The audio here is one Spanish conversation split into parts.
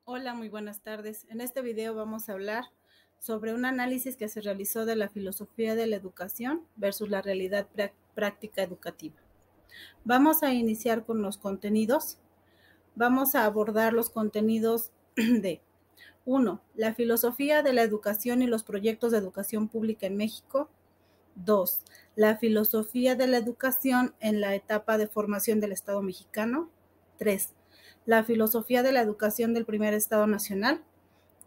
Hola, muy buenas tardes. En este video vamos a hablar sobre un análisis que se realizó de la filosofía de la educación versus la realidad práctica educativa. Vamos a iniciar con los contenidos. Vamos a abordar los contenidos de 1. La filosofía de la educación y los proyectos de educación pública en México. 2. La filosofía de la educación en la etapa de formación del Estado mexicano. 3. La filosofía de la educación del primer Estado nacional.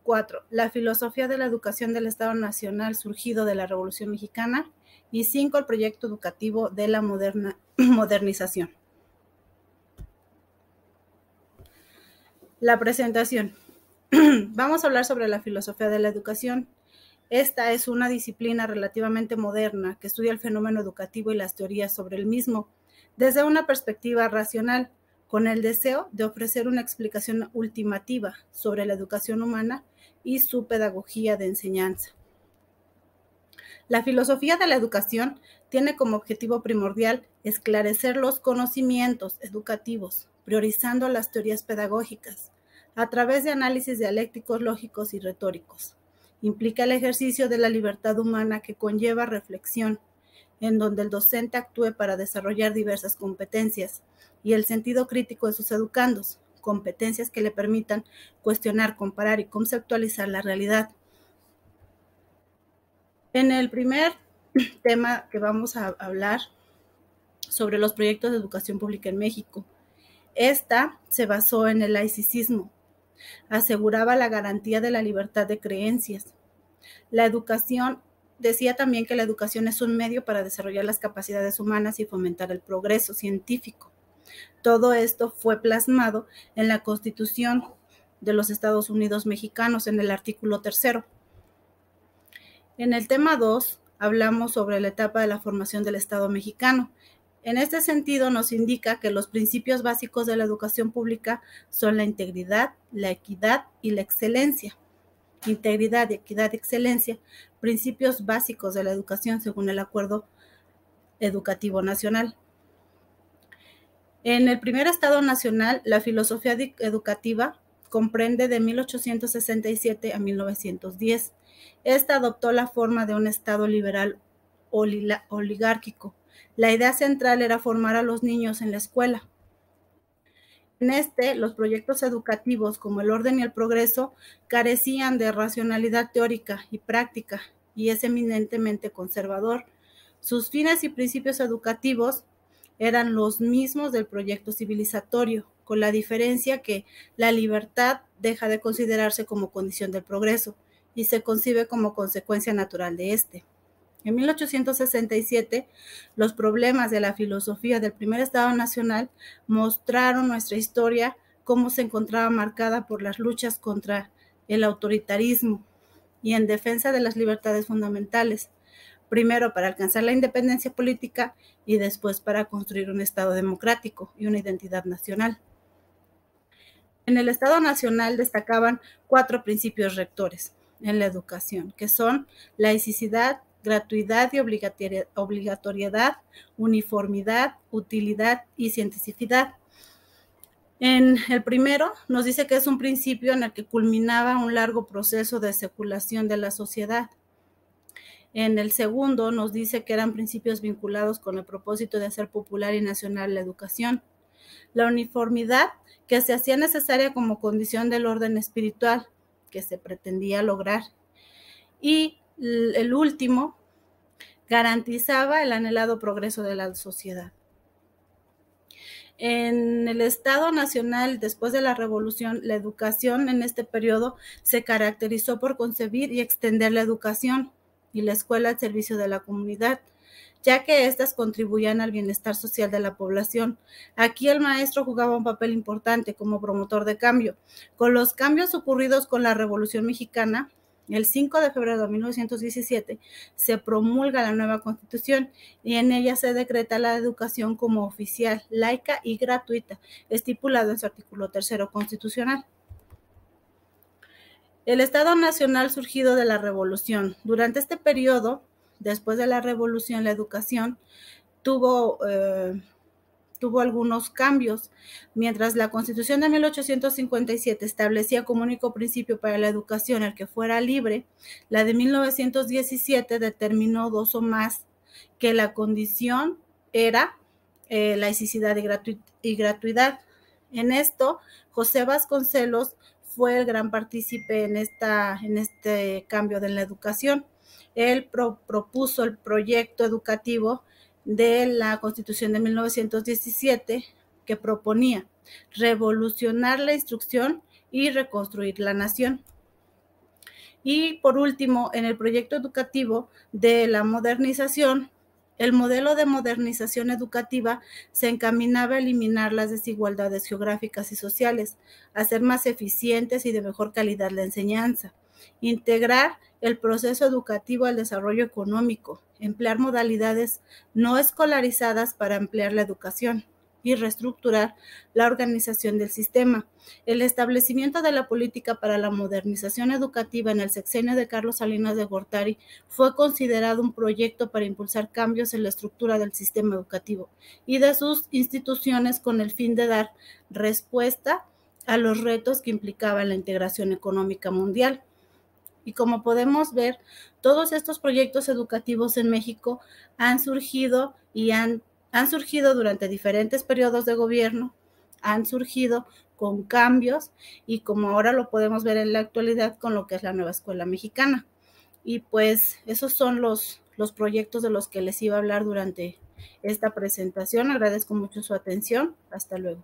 4. La filosofía de la educación del Estado nacional surgido de la Revolución Mexicana. Y 5. El proyecto educativo de la modernización. La presentación. Vamos a hablar sobre la filosofía de la educación. Esta es una disciplina relativamente moderna que estudia el fenómeno educativo y las teorías sobre el mismo desde una perspectiva racional, con el deseo de ofrecer una explicación ultimativa sobre la educación humana y su pedagogía de enseñanza. La filosofía de la educación tiene como objetivo primordial esclarecer los conocimientos educativos, priorizando las teorías pedagógicas, a través de análisis dialécticos, lógicos y retóricos. Implica el ejercicio de la libertad humana que conlleva reflexión, en donde el docente actúe para desarrollar diversas competencias y el sentido crítico de sus educandos, competencias que le permitan cuestionar, comparar y conceptualizar la realidad. En el primer tema que vamos a hablar sobre los proyectos de educación pública en México. Esta se basó en el laicismo, aseguraba la garantía de la libertad de creencias. La educación, decía también que la educación es un medio para desarrollar las capacidades humanas y fomentar el progreso científico. Todo esto fue plasmado en la Constitución de los Estados Unidos mexicanos en el artículo 3. En el tema 2 hablamos sobre la etapa de la formación del Estado mexicano. En este sentido nos indica que los principios básicos de la educación pública son la integridad, la equidad y la excelencia. Integridad, equidad y excelencia, principios básicos de la educación según el Acuerdo Educativo Nacional. En el primer Estado nacional, la filosofía educativa comprende de 1867 a 1910. Esta adoptó la forma de un Estado liberal oligárquico. La idea central era formar a los niños en la escuela. En los proyectos educativos como el orden y el progreso carecían de racionalidad teórica y práctica y es eminentemente conservador. Sus fines y principios educativos eran los mismos del proyecto civilizatorio, con la diferencia que la libertad deja de considerarse como condición del progreso y se concibe como consecuencia natural de este. En 1867, los problemas de la filosofía del primer Estado nacional mostraron nuestra historia cómo se encontraba marcada por las luchas contra el autoritarismo y en defensa de las libertades fundamentales, primero para alcanzar la independencia política y después para construir un Estado democrático y una identidad nacional. En el Estado nacional destacaban 4 principios rectores en la educación, que son laicidad, gratuidad y obligatoriedad, uniformidad, utilidad y cientificidad. En el primero nos dice que es un principio en el que culminaba un largo proceso de seculación de la sociedad. En el segundo nos dice que eran principios vinculados con el propósito de hacer popular y nacional la educación. La uniformidad, que se hacía necesaria como condición del orden espiritual que se pretendía lograr. Y el último, garantizaba el anhelado progreso de la sociedad. En el Estado nacional, después de la Revolución, la educación en este periodo se caracterizó por concebir y extender la educación y la escuela al servicio de la comunidad, ya que éstas contribuían al bienestar social de la población. Aquí el maestro jugaba un papel importante como promotor de cambio. Con los cambios ocurridos con la Revolución Mexicana, el 5 de febrero de 1917 se promulga la nueva Constitución y en ella se decreta la educación como oficial, laica y gratuita, estipulado en su artículo 3 constitucional. El Estado Nacional surgido de la Revolución. Durante este periodo, después de la Revolución, la educación tuvo tuvo algunos cambios. Mientras la Constitución de 1857 establecía como único principio para la educación el que fuera libre, la de 1917 determinó dos o más, que la condición era laicidad y gratuidad. En esto, José Vasconcelos fue el gran partícipe en este cambio de la educación. Él propuso el proyecto educativo de la Constitución de 1917, que proponía revolucionar la instrucción y reconstruir la nación. Y por último, en el proyecto educativo de la modernización, el modelo de modernización educativa se encaminaba a eliminar las desigualdades geográficas y sociales, a hacer más eficientes y de mejor calidad la enseñanza, integrar el proceso educativo al desarrollo económico, emplear modalidades no escolarizadas para ampliar la educación y reestructurar la organización del sistema. El establecimiento de la política para la modernización educativa en el sexenio de Carlos Salinas de Gortari fue considerado un proyecto para impulsar cambios en la estructura del sistema educativo y de sus instituciones con el fin de dar respuesta a los retos que implicaba la integración económica mundial. Y como podemos ver, todos estos proyectos educativos en México han surgido durante diferentes periodos de gobierno, han surgido con cambios y como ahora lo podemos ver en la actualidad con lo que es la nueva escuela mexicana. Y pues esos son los proyectos de los que les iba a hablar durante esta presentación. Agradezco mucho su atención. Hasta luego.